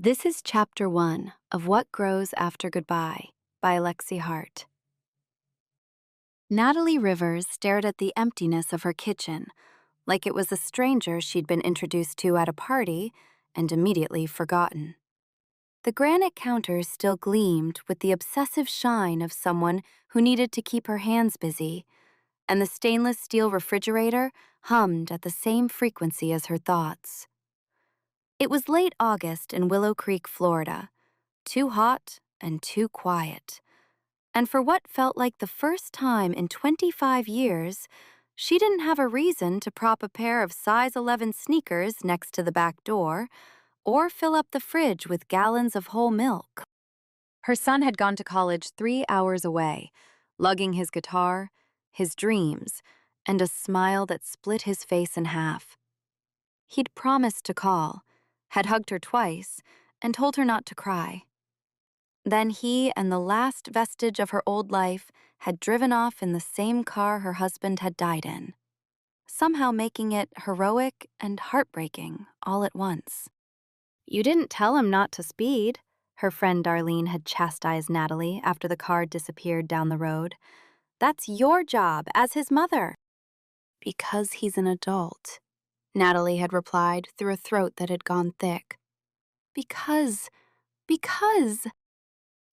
This is Chapter 1 of What Grows After Goodbye by Alexi Hart. Natalie Rivers stared at the emptiness of her kitchen, like it was a stranger she'd been introduced to at a party and immediately forgotten. The granite counter still gleamed with the obsessive shine of someone who needed to keep her hands busy, and the stainless steel refrigerator hummed at the same frequency as her thoughts. It was late August in Willow Creek, Florida, too hot and too quiet. And for what felt like the first time in 25 years, she didn't have a reason to prop a pair of size 11 sneakers next to the back door or fill up the fridge with gallons of whole milk. Her son had gone to college 3 hours away, lugging his guitar, his dreams, and a smile that split his face in half. He'd promised to call, had hugged her twice, and told her not to cry. Then he and the last vestige of her old life had driven off in the same car her husband had died in, somehow making it heroic and heartbreaking all at once. "You didn't tell him not to speed," her friend Darlene had chastised Natalie after the car disappeared down the road. "That's your job as his mother." "Because he's an adult," Natalie had replied through a throat that had gone thick. Because.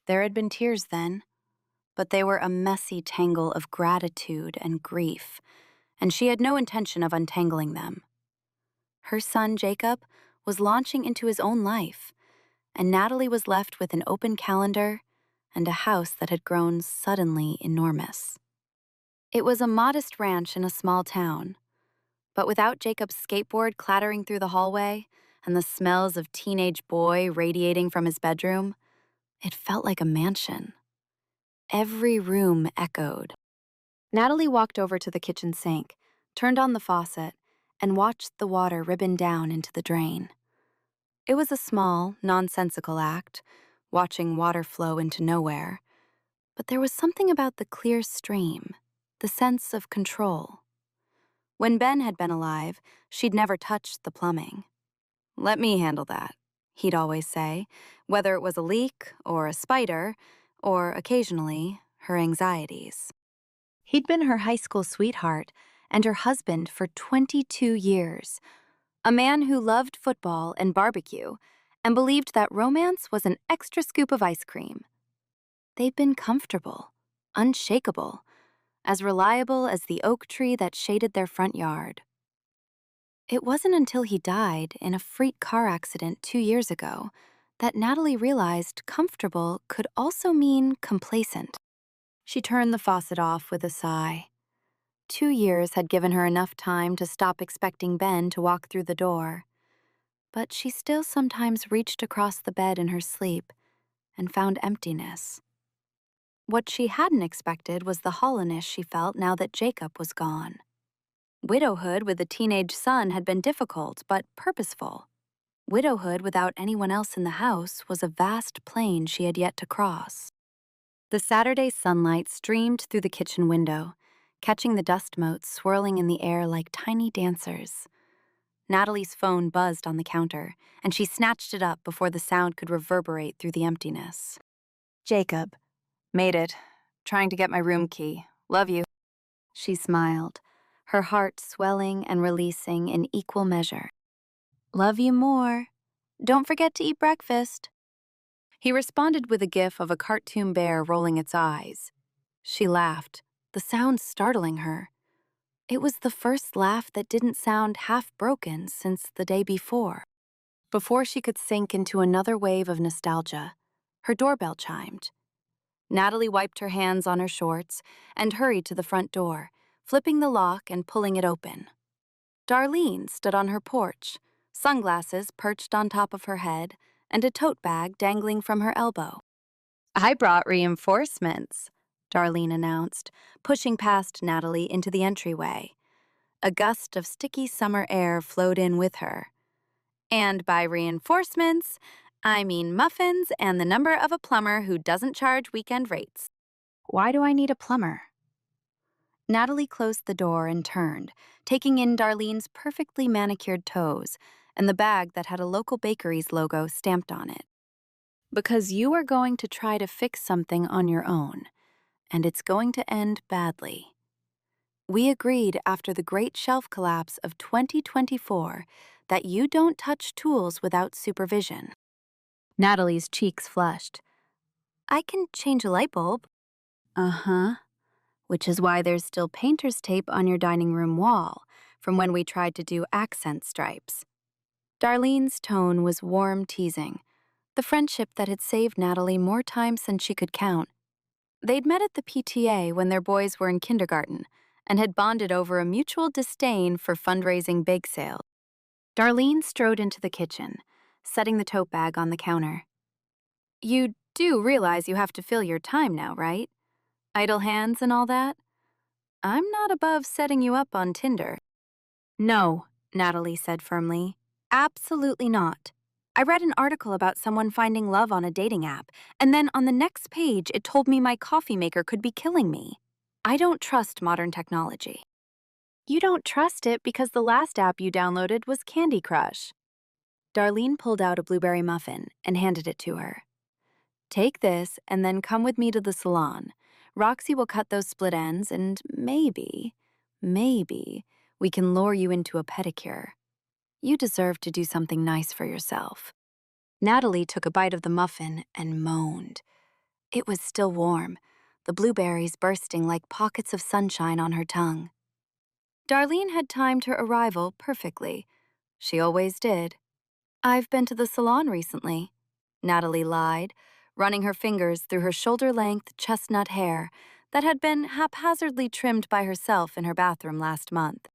There had been tears then, but they were a messy tangle of gratitude and grief, and she had no intention of untangling them. Her son, Jacob, was launching into his own life, and Natalie was left with an open calendar and a house that had grown suddenly enormous. It was a modest ranch in a small town, but without Jacob's skateboard clattering through the hallway and the smells of teenage boy radiating from his bedroom, it felt like a mansion. Every room echoed. Natalie walked over to the kitchen sink, turned on the faucet, and watched the water ribbon down into the drain. It was a small, nonsensical act, watching water flow into nowhere, but there was something about the clear stream, the sense of control. When Ben had been alive, she'd never touched the plumbing. "Let me handle that," he'd always say, whether it was a leak or a spider, or occasionally her anxieties. He'd been her high school sweetheart and her husband for 22 years, a man who loved football and barbecue and believed that romance was an extra scoop of ice cream. They'd been comfortable, unshakable, as reliable as the oak tree that shaded their front yard. It wasn't until he died in a freak car accident 2 years ago that Natalie realized comfortable could also mean complacent. She turned the faucet off with a sigh. 2 years had given her enough time to stop expecting Ben to walk through the door. But she still sometimes reached across the bed in her sleep and found emptiness. What she hadn't expected was the hollowness she felt now that Jacob was gone. Widowhood with a teenage son had been difficult but purposeful. Widowhood without anyone else in the house was a vast plain she had yet to cross. The Saturday sunlight streamed through the kitchen window, catching the dust motes swirling in the air like tiny dancers. Natalie's phone buzzed on the counter, and she snatched it up before the sound could reverberate through the emptiness. "Jacob. Made it. Trying to get my room key. Love you." She smiled, her heart swelling and releasing in equal measure. "Love you more. Don't forget to eat breakfast." He responded with a gif of a cartoon bear rolling its eyes. She laughed, the sound startling her. It was the first laugh that didn't sound half-broken since the day before. Before she could sink into another wave of nostalgia, her doorbell chimed. Natalie wiped her hands on her shorts and hurried to the front door, flipping the lock and pulling it open. Darlene stood on her porch, sunglasses perched on top of her head, and a tote bag dangling from her elbow. "I brought reinforcements," Darlene announced, pushing past Natalie into the entryway. A gust of sticky summer air flowed in with her. "And by reinforcements, I mean muffins and the number of a plumber who doesn't charge weekend rates." "Why do I need a plumber?" Natalie closed the door and turned, taking in Darlene's perfectly manicured toes and the bag that had a local bakery's logo stamped on it. Because you are going to try to fix something on your own, and it's going to end badly. We agreed after the great shelf collapse of 2024 that you don't touch tools without supervision. Natalie's cheeks flushed. I can change a light bulb. Uh-huh. Which is why there's still painter's tape on your dining room wall from when we tried to do accent stripes. Darlene's tone was warm teasing, the friendship that had saved Natalie more times than she could count. They'd met at the PTA when their boys were in kindergarten and had bonded over a mutual disdain for fundraising bake sales. Darlene strode into the kitchen, setting the tote bag on the counter. You do realize you have to fill your time now, right? Idle hands and all that? I'm not above setting you up on Tinder. No, Natalie said firmly. Absolutely not. I read an article about someone finding love on a dating app, and then on the next page it told me my coffee maker could be killing me. I don't trust modern technology. You don't trust it because the last app you downloaded was Candy Crush. Darlene pulled out a blueberry muffin and handed it to her. Take this and then come with me to the salon. Roxy will cut those split ends and maybe we can lure you into a pedicure. You deserve to do something nice for yourself. Natalie took a bite of the muffin and moaned. It was still warm, the blueberries bursting like pockets of sunshine on her tongue. Darlene had timed her arrival perfectly. She always did. I've been to the salon recently, Natalie lied, running her fingers through her shoulder-length chestnut hair that had been haphazardly trimmed by herself in her bathroom last month.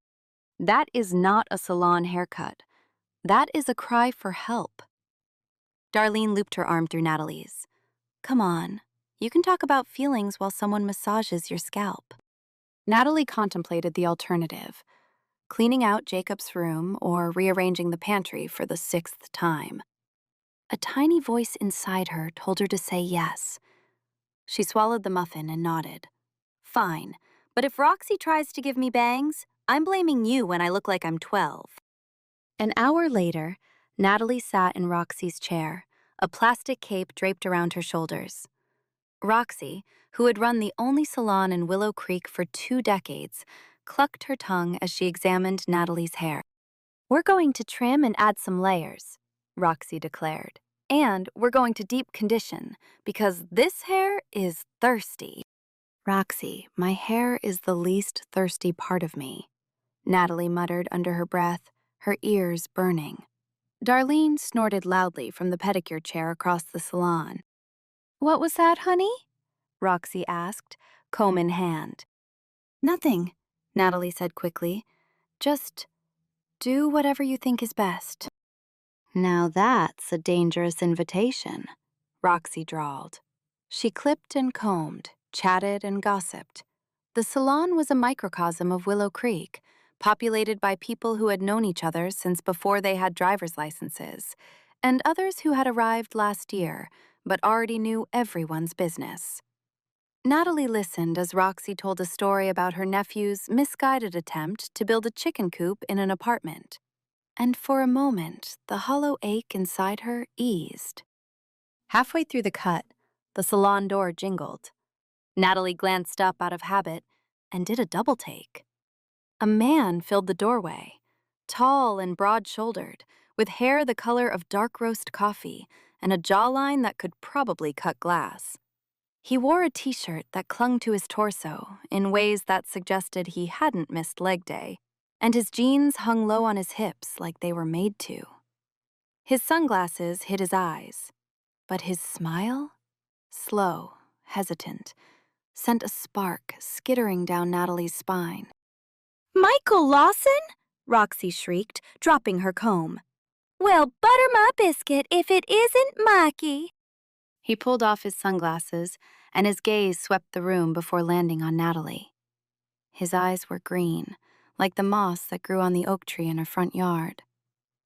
That is not a salon haircut. That is a cry for help. Darlene looped her arm through Natalie's. Come on, you can talk about feelings while someone massages your scalp. Natalie contemplated the alternative, cleaning out Jacob's room or rearranging the pantry for the 6th time. A tiny voice inside her told her to say yes. She swallowed the muffin and nodded. Fine, but if Roxy tries to give me bangs, I'm blaming you when I look like I'm 12. An hour later, Natalie sat in Roxy's chair, a plastic cape draped around her shoulders. Roxy, who had run the only salon in Willow Creek for 2 decades, clucked her tongue as she examined Natalie's hair. We're going to trim and add some layers, Roxy declared. And we're going to deep condition, because this hair is thirsty. Roxy, my hair is the least thirsty part of me, Natalie muttered under her breath, her ears burning. Darlene snorted loudly from the pedicure chair across the salon. What was that, honey? Roxy asked, comb in hand. Nothing, Natalie said quickly. Just do whatever you think is best. Now that's a dangerous invitation, Roxy drawled. She clipped and combed, chatted and gossiped. The salon was a microcosm of Willow Creek, populated by people who had known each other since before they had driver's licenses, and others who had arrived last year but already knew everyone's business. Natalie listened as Roxy told a story about her nephew's misguided attempt to build a chicken coop in an apartment. And for a moment, the hollow ache inside her eased. Halfway through the cut, the salon door jingled. Natalie glanced up out of habit and did a double take. A man filled the doorway, tall and broad-shouldered, with hair the color of dark roast coffee and a jawline that could probably cut glass. He wore a t-shirt that clung to his torso in ways that suggested he hadn't missed leg day, and his jeans hung low on his hips like they were made to. His sunglasses hid his eyes, but his smile, slow, hesitant, sent a spark skittering down Natalie's spine. Michael Lawson? Roxy shrieked, dropping her comb. Well, butter my biscuit if it isn't Mikey. He pulled off his sunglasses, and his gaze swept the room before landing on Natalie. His eyes were green, like the moss that grew on the oak tree in her front yard.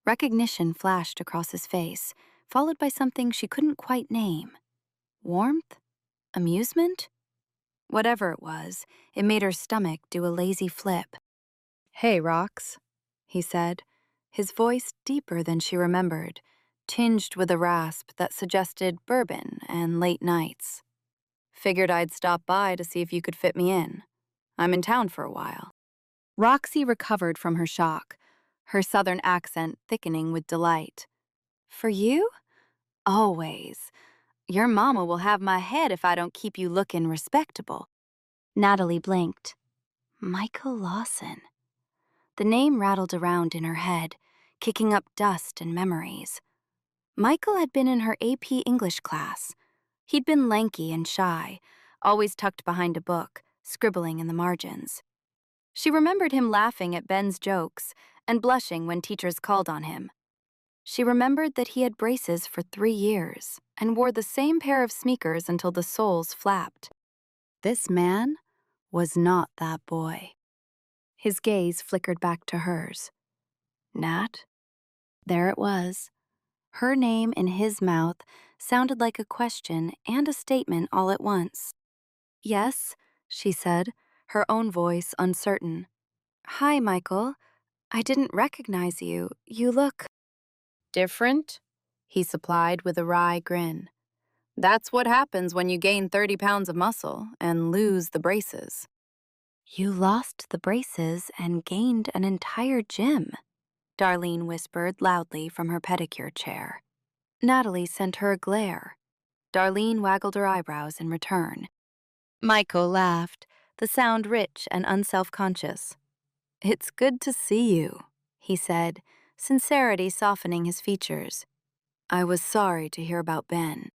Recognition flashed across his face, followed by something she couldn't quite name. Warmth? Amusement? Whatever it was, it made her stomach do a lazy flip. Hey, Rox, he said, his voice deeper than she remembered, tinged with a rasp that suggested bourbon and late nights. Figured I'd stop by to see if you could fit me in. I'm in town for a while. Roxy recovered from her shock, her southern accent thickening with delight. For you? Always. Your mama will have my head if I don't keep you looking respectable. Natalie blinked. Michael Lawson. The name rattled around in her head, kicking up dust and memories. Michael had been in her AP English class. He'd been lanky and shy, always tucked behind a book, scribbling in the margins. She remembered him laughing at Ben's jokes and blushing when teachers called on him. She remembered that he had braces for 3 years and wore the same pair of sneakers until the soles flapped. This man was not that boy. His gaze flickered back to hers. Nat? There it was. Her name in his mouth sounded like a question and a statement all at once. Yes, she said, her own voice uncertain. Hi, Michael. I didn't recognize you. You look different, he supplied with a wry grin. That's what happens when you gain 30 pounds of muscle and lose the braces. You lost the braces and gained an entire gym, Darlene whispered loudly from her pedicure chair. Natalie sent her a glare. Darlene waggled her eyebrows in return. Michael laughed, the sound rich and unself-conscious. It's good to see you, he said, sincerity softening his features. I was sorry to hear about Ben.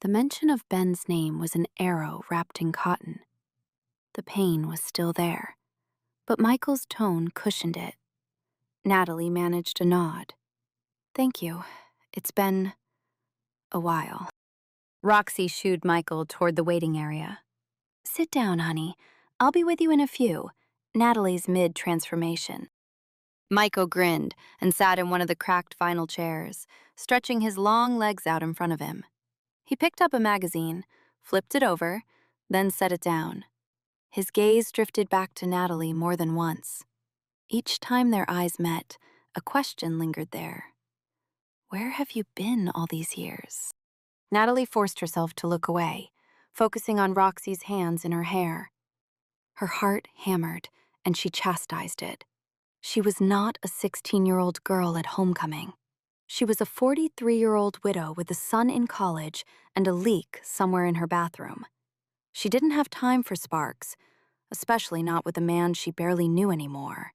The mention of Ben's name was an arrow wrapped in cotton. The pain was still there, but Michael's tone cushioned it. Natalie managed a nod. Thank you. It's been a while. Roxy shooed Michael toward the waiting area. Sit down, honey. I'll be with you in a few. Natalie's mid-transformation. Michael grinned and sat in one of the cracked vinyl chairs, stretching his long legs out in front of him. He picked up a magazine, flipped it over, then set it down. His gaze drifted back to Natalie more than once. Each time their eyes met, a question lingered there. Where have you been all these years? Natalie forced herself to look away, focusing on Roxy's hands in her hair. Her heart hammered, and she chastised it. She was not a 16-year-old girl at homecoming. She was a 43-year-old widow with a son in college and a leak somewhere in her bathroom. She didn't have time for sparks, especially not with a man she barely knew anymore.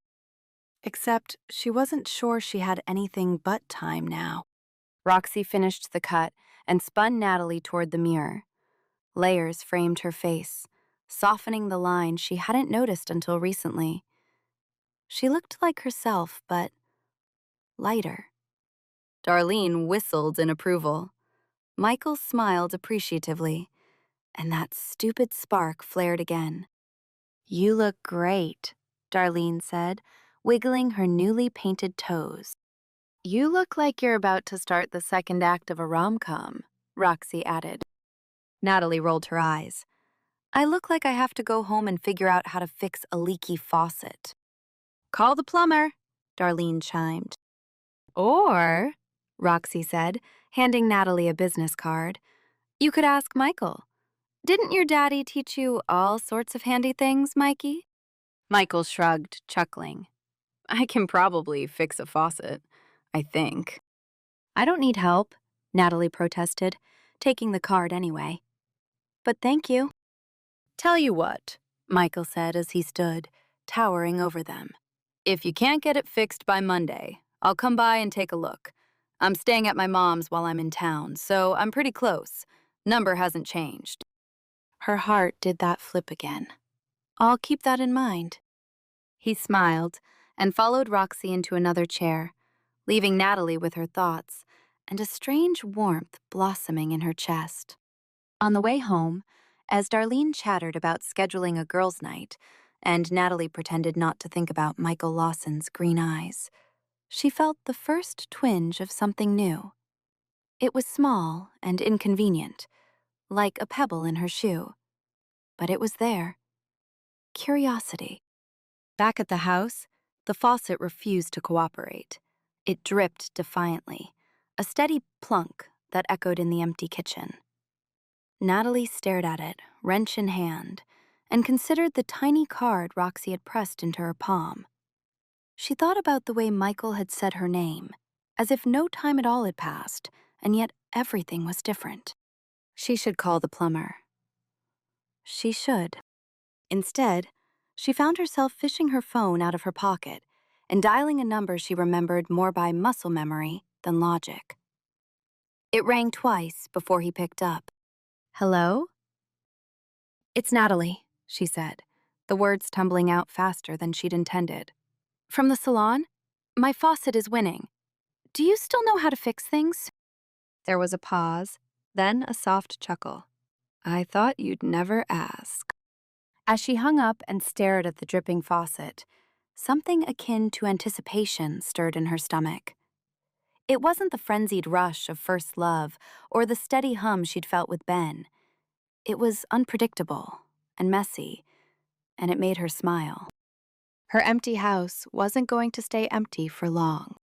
Except she wasn't sure she had anything but time now. Roxy finished the cut and spun Natalie toward the mirror. Layers framed her face, softening the line she hadn't noticed until recently. She looked like herself, but lighter. Darlene whistled in approval. Michael smiled appreciatively, and that stupid spark flared again. You look great, Darlene said, wiggling her newly painted toes. You look like you're about to start the second act of a rom-com, Roxy added. Natalie rolled her eyes. I look like I have to go home and figure out how to fix a leaky faucet. Call the plumber, Darlene chimed. Or, Roxy said, handing Natalie a business card, you could ask Michael. Didn't your daddy teach you all sorts of handy things, Mikey? Michael shrugged, chuckling. I can probably fix a faucet, I think. I don't need help, Natalie protested, taking the card anyway. But thank you. Tell you what, Michael said as he stood, towering over them. If you can't get it fixed by Monday, I'll come by and take a look. I'm staying at my mom's while I'm in town, so I'm pretty close. Number hasn't changed. Her heart did that flip again. I'll keep that in mind. He smiled and followed Roxy into another chair, leaving Natalie with her thoughts and a strange warmth blossoming in her chest. On the way home, as Darlene chattered about scheduling a girls' night, and Natalie pretended not to think about Michael Lawson's green eyes, she felt the first twinge of something new. It was small and inconvenient, like a pebble in her shoe. But it was there. Curiosity. Back at the house, the faucet refused to cooperate. It dripped defiantly, a steady plunk that echoed in the empty kitchen. Natalie stared at it, wrench in hand, and considered the tiny card Roxy had pressed into her palm. She thought about the way Michael had said her name, as if no time at all had passed, and yet everything was different. She should call the plumber. She should. Instead, she found herself fishing her phone out of her pocket and dialing a number she remembered more by muscle memory than logic. It rang twice before he picked up. "Hello?" "It's Natalie," she said, the words tumbling out faster than she'd intended. "From the salon? My faucet is winning. Do you still know how to fix things?" There was a pause, then a soft chuckle. "I thought you'd never ask." As she hung up and stared at the dripping faucet, something akin to anticipation stirred in her stomach. It wasn't the frenzied rush of first love or the steady hum she'd felt with Ben. It was unpredictable and messy, and it made her smile. Her empty house wasn't going to stay empty for long.